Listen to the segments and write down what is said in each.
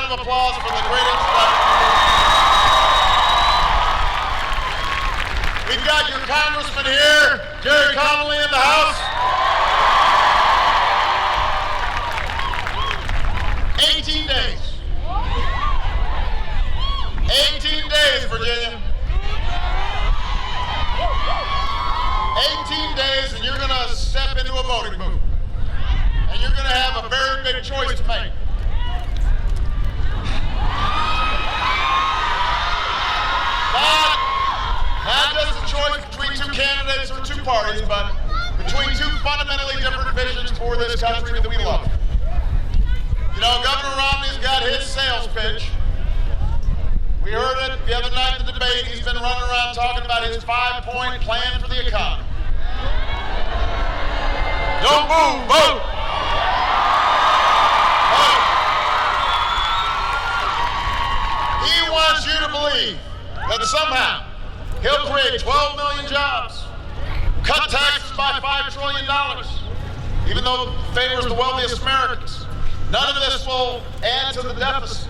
round of applause for the great introduction. We've got your congressman here, Jerry Connolly, in the House. 18 days. 18 days, Virginia. 18 days, and you're going to step into a voting booth. And you're going to have a very big choice to make. Not just a choice between two candidates or two parties, but between two fundamentally different visions for this country that we love. You know, Governor Romney's got his sales pitch. We heard it the other night in the debate. He's been running around talking about his 5-point plan for the economy. Don't move, vote! Vote! He wants you to believe that somehow he'll create 12 million jobs, cut taxes by $5 trillion, even though it favors the wealthiest Americans. None of this will add to the deficit.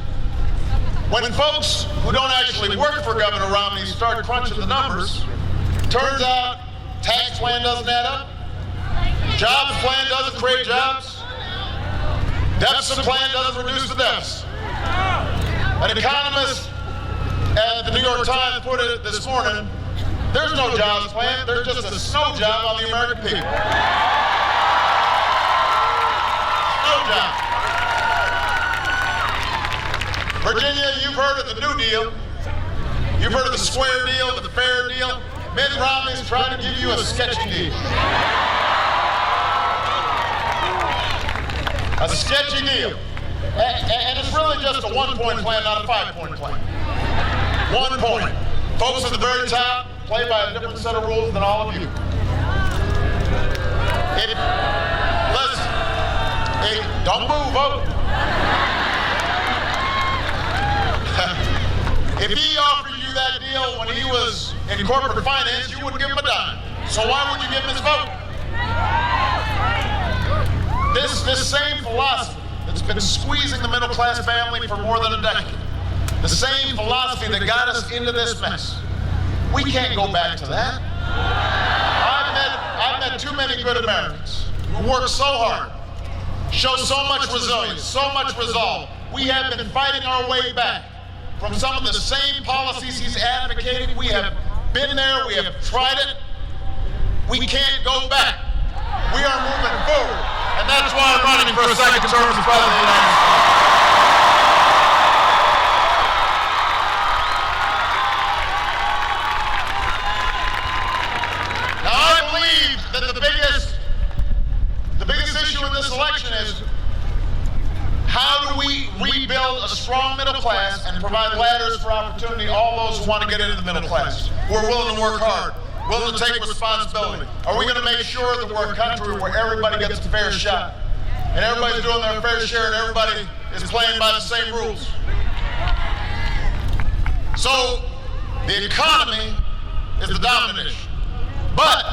When folks who don't actually work for Governor Romney start crunching the numbers, turns out tax plan doesn't add up, jobs plan doesn't create jobs, deficit plan doesn't reduce the deficit. An economist at the New York Times put it this morning, there's no jobs plan, there's just a snow job on the American people. Snow job. Virginia, you've heard of the New Deal. You've heard of the square deal, the fair deal. Mitt Romney's trying to give you a sketchy deal. A sketchy deal. And it's really just a 1-point plan, not a 5-point plan. 1 point. Folks at the very top play by a different set of rules than all of you. Listen, don't move, vote. If he offered you that deal when he was in corporate finance, you wouldn't give him a dime. So why would you give him his vote? This same philosophy that's been squeezing the middle-class family for more than a decade, the same philosophy that got us into this mess, we can't go back to that. I've met too many good Americans who work so hard, show so much resilience, so much resolve. We have been fighting our way back from some of the same policies he's advocating. We have been there, we have tried it. We can't go back. We are moving forward. And that's why I'm running for a second term as President of the United States. Now I believe that the biggest issue in this election is how do we rebuild a strong middle class and provide ladders for opportunity to all those who want to get into the middle class, who are willing to work hard, willing to take responsibility? Are we going to make sure that we're a country where everybody gets a fair shot and everybody's doing their fair share and everybody is playing by the same rules? So the economy is the dominant issue. But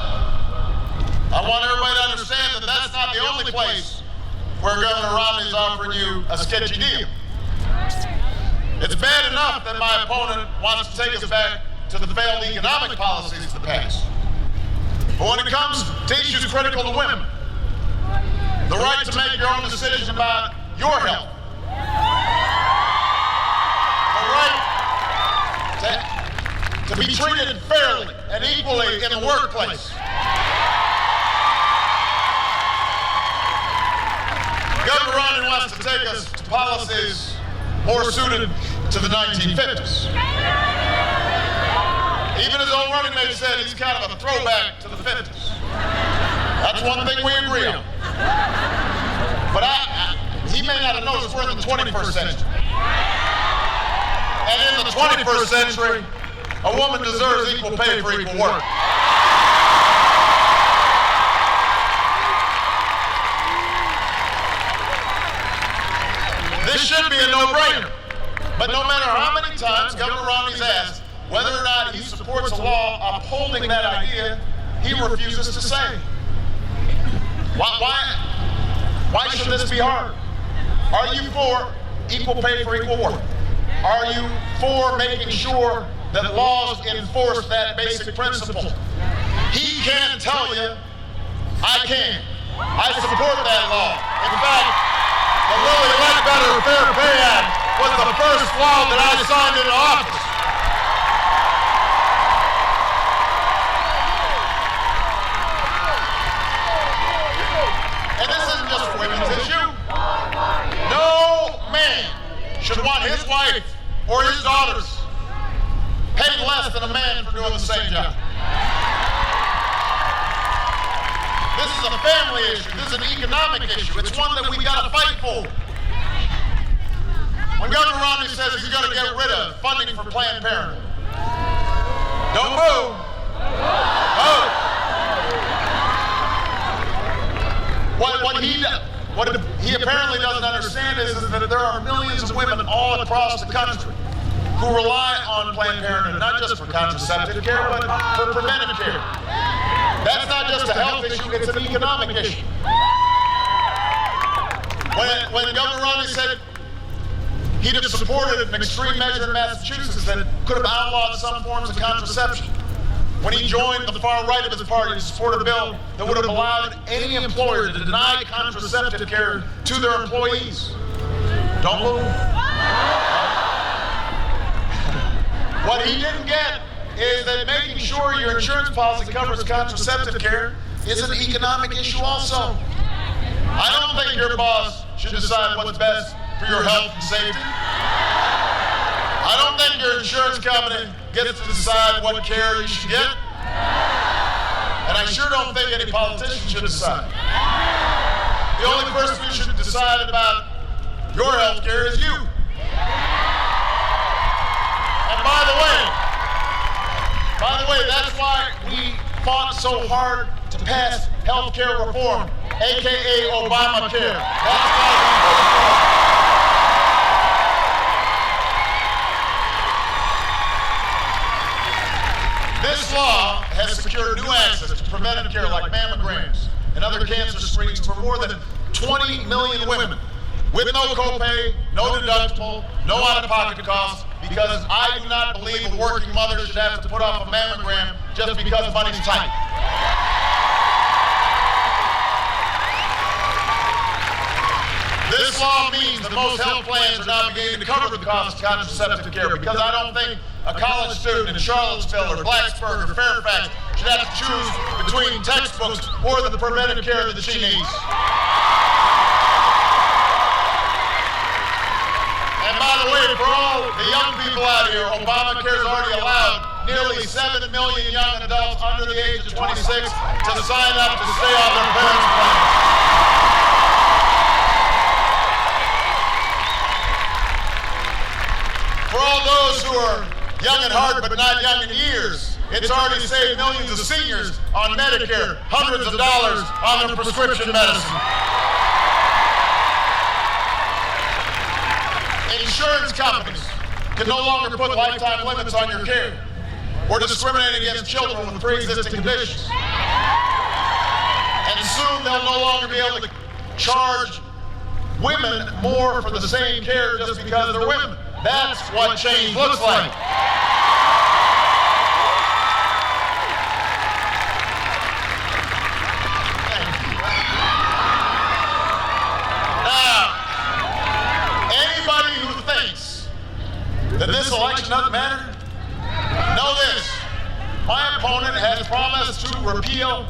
I want everybody to understand that that's not the only place where Governor Romney is offering you a sketchy deal. It's bad enough that my opponent wants to take us back to the failed economic policies of the past. But when it comes to issues critical to women, the right to make your own decision about your health, the right to be treated fairly and equally in the workplace, Governor Romney wants to take us to policies more suited to the 1950s. Even his own running mate said he's kind of a throwback to the 50s. That's one thing we agree on. But he may not have noticed we're in the 21st century. And in the 21st century, a woman deserves equal pay for equal work. This should be a no-brainer. But no matter how many times Governor Romney's asked whether or not he supports a law upholding that idea, he refuses to say. Why should this be hard? Are you for equal pay for equal work? Are you for making sure that laws enforce that basic principle? He can't tell you. I can. I support that law. In fact, the Lilly Ledbetter Fair Pay Act was the first law that I signed into office. And this isn't just a women's issue. No man should want his wife or his daughters paid less than a man for doing the same job. This is a family issue. This is an economic issue. It's one that we got to fight for. When Governor Romney says he's going to get rid of funding for Planned Parenthood, don't move. Vote. What he apparently doesn't understand is that there are millions of women all across the country who rely on Planned Parenthood, not just for contraceptive care, but for preventive care. That's not just a health issue, it's an economic issue. When Governor Romney said he'd have supported an extreme measure in Massachusetts that could have outlawed some forms of contraception, when he joined the far right of his party to support a bill that would have allowed any employer to deny contraceptive care to their employees. Don't move. What he didn't get is that making sure your insurance policy covers contraceptive care is an economic issue also. I don't think your boss should decide what's best for your health and safety. I don't think your insurance company gets to decide what care you should get. And I sure don't think any politician should decide. The only person who should decide about your health care is you. And by the way, that's why we fought so hard to pass health care reform, AKA Obamacare. That's why we voted for it. This law has secured new access to preventive care like mammograms and other cancer screenings for more than 20 million women with no copay, no deductible, no out-of-pocket costs, because I do not believe a working mother should have to put off a mammogram just because money's tight. This law means that most health plans are now beginning to cover the cost of contraceptive care, because I don't think a college student in Charlottesville or Blacksburg or Fairfax should have to choose between textbooks or the preventive care that she needs. And by the way, for all the young people out here, Obamacare has already allowed nearly 7 million young adults under the age of 26 to sign up to stay on their parents' plans. For all those who are young at heart but not young in years, it's already saved millions of seniors on Medicare, hundreds of dollars on their prescription medicine. Insurance companies can no longer put lifetime limits on your care or discriminate against children with pre-existing conditions. And soon they'll no longer be able to charge women more for the same care just because they're women. That's what change looks like. That this election doesn't matter? Know this. My opponent has promised to repeal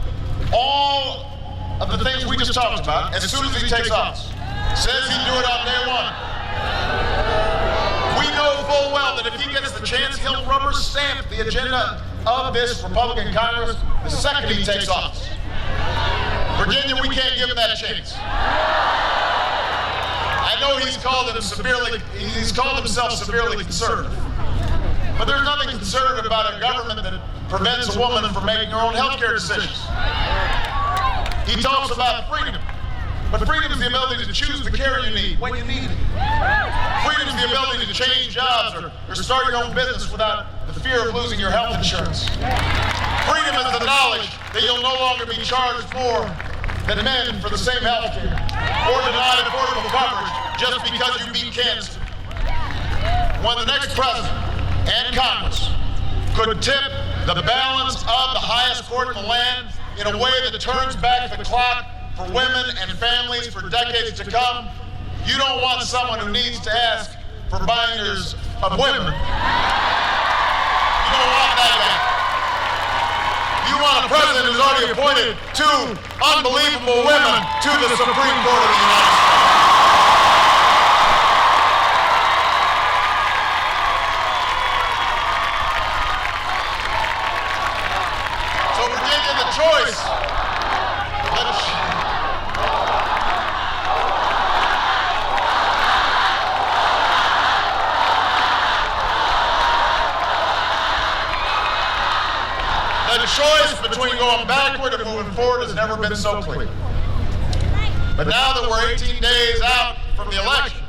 all of the things we just talked about as soon as he takes office. Says he'd do it on day one. We know full well that if he gets the chance, he'll rubber stamp the agenda of this Republican Congress the second he takes office. Virginia, we can't give him that chance. I know he's called himself severely conservative. But there's nothing conservative about a government that prevents a woman from making her own health care decisions. He talks about freedom. But freedom is the ability to choose the care you need when you need it. Freedom is the ability to change jobs or start your own business without the fear of losing your health insurance. Freedom is the knowledge that you'll no longer be charged more than men for the same health care, or denied affordable coverage just because you beat cancer. When the next president and Congress could tip the balance of the highest court in the land in a way that turns back the clock for women and families for decades to come, you don't want someone who needs to ask for binders of women. You don't want that guy. You want a president who's already appointed two unbelievable women to the Supreme Court of the United States. So Virginia, the choice. The choice between going backward and moving forward has never been so clear. But now that we're 18 days out from the election,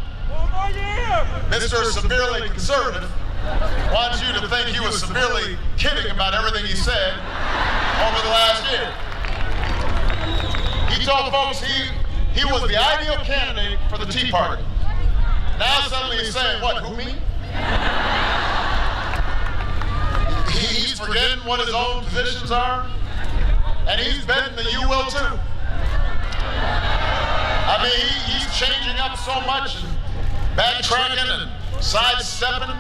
Mr. Severely Conservative wants you to think he was severely kidding about everything he said over the last year. He told folks he was the ideal candidate for the Tea Party. Now suddenly he's saying, what, who, me? He's forgetting what his own positions are, and he's betting that you will too. I mean, he's changing up so much and backtracking and sidestepping.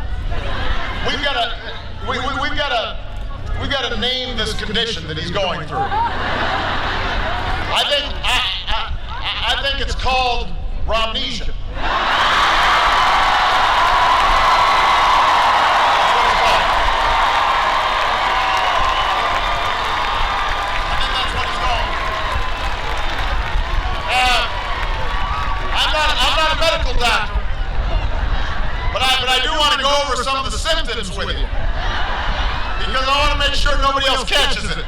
We've got to name this condition that he's going through. I think it's called Romnesia. Doctor. But I do want to go over some of the symptoms with you, because I want to make sure nobody else catches it.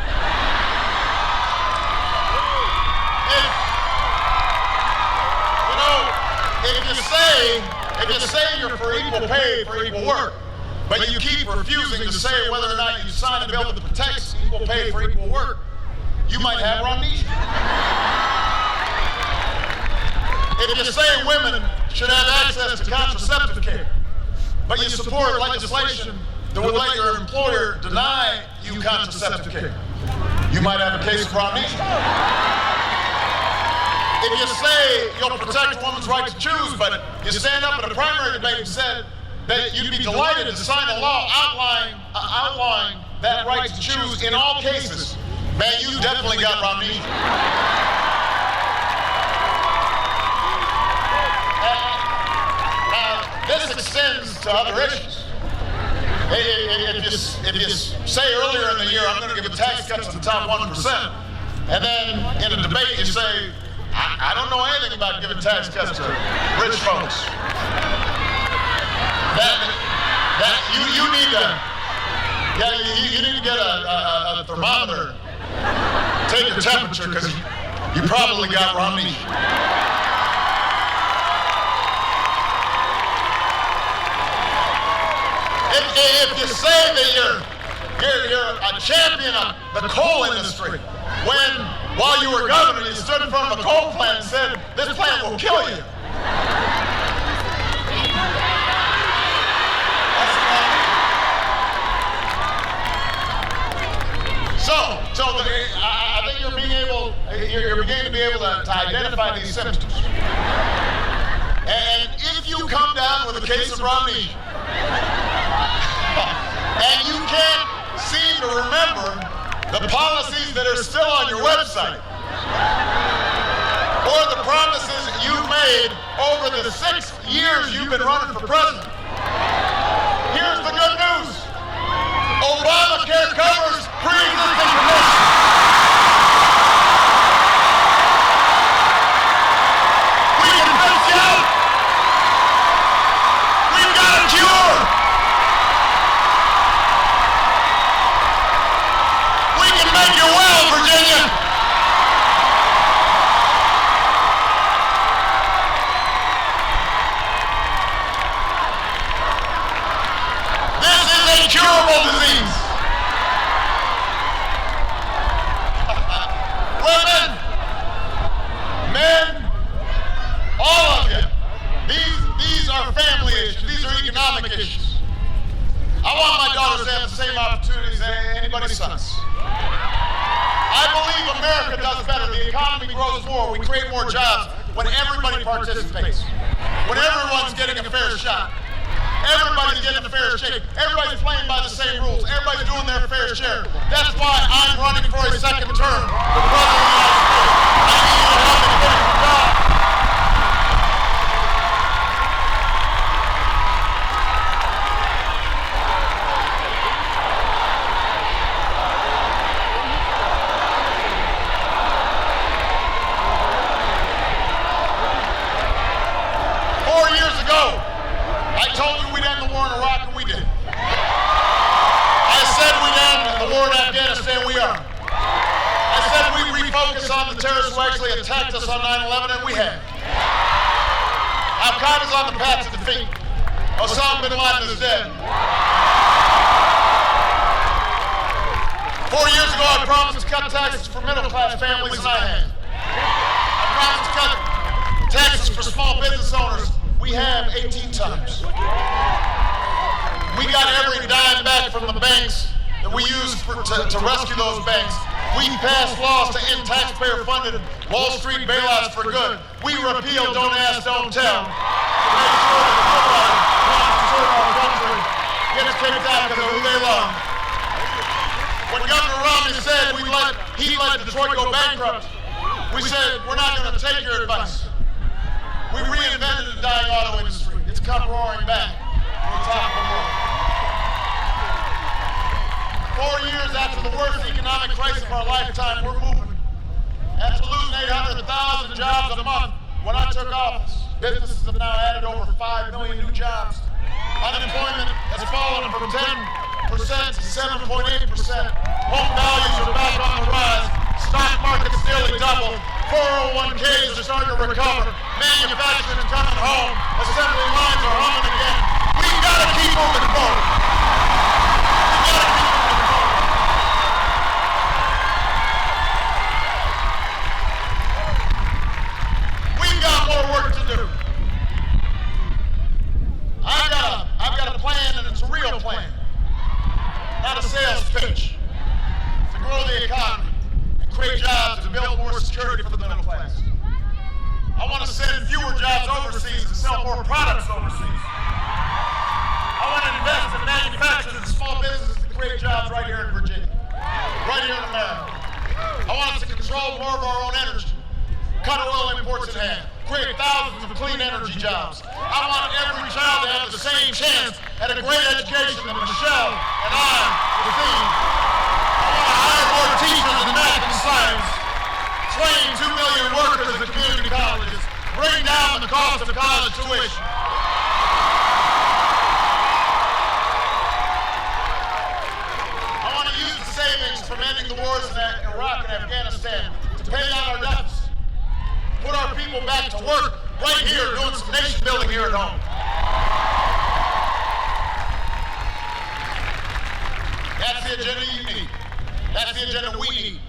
If you say you're for equal pay for equal work, but you keep refusing to say whether or not you sign a bill that protects equal pay for equal work, you might have Romnesia. If you say women should have access to contraceptive care, but you support legislation that would let your employer deny you contraceptive care, you might have a case of Romnesia. If you say you'll protect a woman's right to choose, but you stand up at a primary debate and said that you'd be delighted to sign a law outlawing that right to choose in all cases, man, you definitely got Romnesia. This extends to other issues. If you say earlier in the year, I'm going to give a tax cut to the top 1%, and then in a debate you say, I don't know anything about giving tax cuts to rich folks. You need to get a thermometer, take your temperature, because you probably got Romnesia. If you say that you're a champion of the coal industry, when while you were governor you stood in front of a coal plant and said, this plant will kill you. I think you're beginning to be able to identify these symptoms. And if you come down with a case of Romnesia, and you can't seem to remember the policies that are still on your website, or the promises you've made over the 6 years you've been running for president, here's the good news. Obamacare covers pre-existing conditions. We can fix you out. We've got a cure. We can make you well, Virginia. This is a curable disease. anybody's sons. I believe America does better. The economy grows more. We create more jobs when everybody participates. When everyone's getting a fair shot. Everybody's getting a fair shake. Everybody's playing by the same rules. Everybody's doing their fair share. That's why I'm running for a second term for President of the United States. I need you to help me finish the job. 4 years ago, I told you we'd end the war in Iraq, and we did. I said we'd end the war in Afghanistan, we are. I said we'd refocus on the terrorists who actually attacked us on 9/11, and we have. Al-Qaeda's on the path to defeat. Osama bin Laden is dead. 4 years ago, I promised to cut taxes for middle-class families, and I have. I promised to cut taxes for small business owners. We have 18 times. We got every dime back from the banks that we used to rescue those banks. We passed laws to end taxpayer-funded Wall Street bailouts for good. We repealed Don't Ask, Don't Tell to make sure that nobody wants to serve our country gets kicked out because of who they love. When Governor Romney said he'd let Detroit go bankrupt, we said, we're not going to take your advice. We reinvented the dying auto industry. It's come roaring back to the top of the world. 4 years after the worst economic crisis of our lifetime, we're moving. After losing 800,000 jobs a month when I took office, businesses have now added over 5 million new jobs. Unemployment has fallen from 10% to 7.8%. Home values are back on the rise. Stock market's nearly doubled. 401ks are starting to recover. Manufacturing is coming home. Assembly lines are humming again. We've got to keep moving forward. We've got to keep moving forward. We've got more work to do. I've got a plan, and it's a real plan. Not a sales pitch. To grow the economy, and create jobs, and build more security for the middle class. I want to send fewer jobs overseas and sell more products overseas. I want to invest in manufacturers and small businesses to create jobs right here in Virginia, right here in America. I want us to control more of our own energy, cut oil imports in half, create thousands of clean energy jobs. I want every child to have the same chance at a great education that Michelle and I received. I want to hire more teachers in math and science, train 2 million workers at community colleges, bring down the cost of college tuition. I want to use the savings from ending the wars in Iraq and Afghanistan to pay down our deficit. Put our people back to work right here, doing some nation building here at home. That's the agenda you need. That's the agenda we need.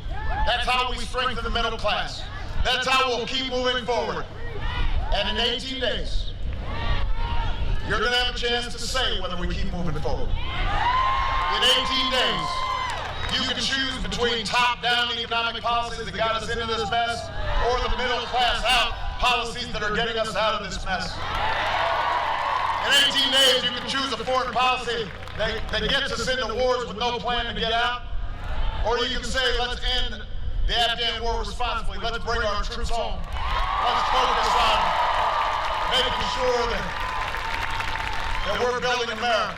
That's how we strengthen the middle class. That's how we'll keep moving forward. And in 18 days, you're going to have a chance to say whether we keep moving forward. In 18 days, you can choose between top-down economic policies that got us into this mess or the middle-class out policies that are getting us out of this mess. In 18 days, you can choose a foreign policy that gets us into wars with no plan to get out, or you can say, let's end the Afghan war responsibly. Let's bring our troops home. Let's focus on making sure that we're building America.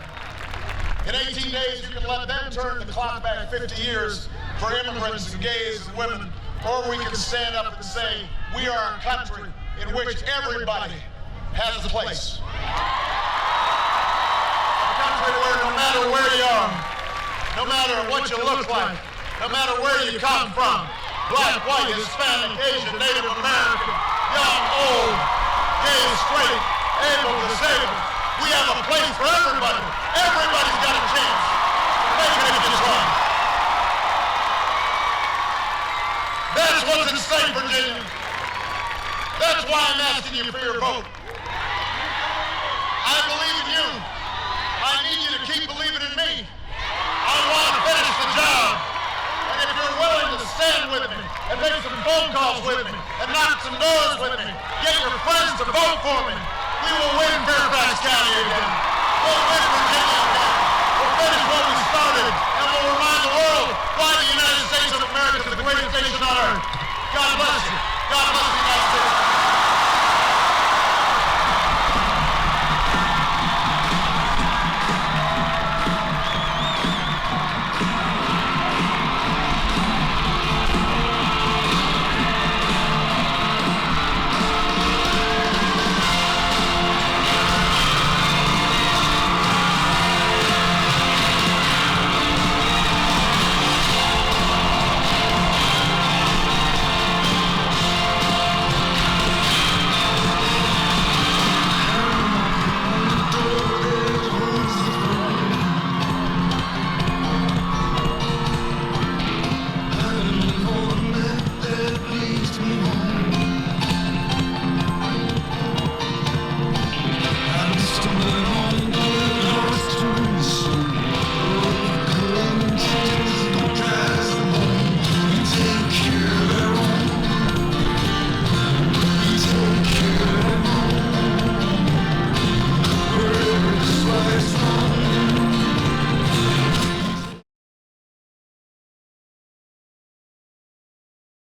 In 18 days, you can let them turn the clock back 50 years for immigrants and gays and women, or we can stand up and say, we are a country in which everybody has a place. A country where no matter where you are, no matter what you look like, no matter where you come from, black, white, Hispanic, Asian, Native American, young, old, gay, straight, able, disabled, we have a place for everybody. Everybody's got a chance to make it if you try. That's what's at stake, Virginia. That's why I'm asking you for your vote. I believe in you. I need you to keep believing in me. I want to finish the job. stand with me and make some phone calls with me and knock some doors with me. Get your friends to vote for me. We will win Fairfax County again. We'll win Virginia again. We'll finish what we started, and we'll remind the world why the United States of America is the greatest nation on earth. God bless you. God bless you.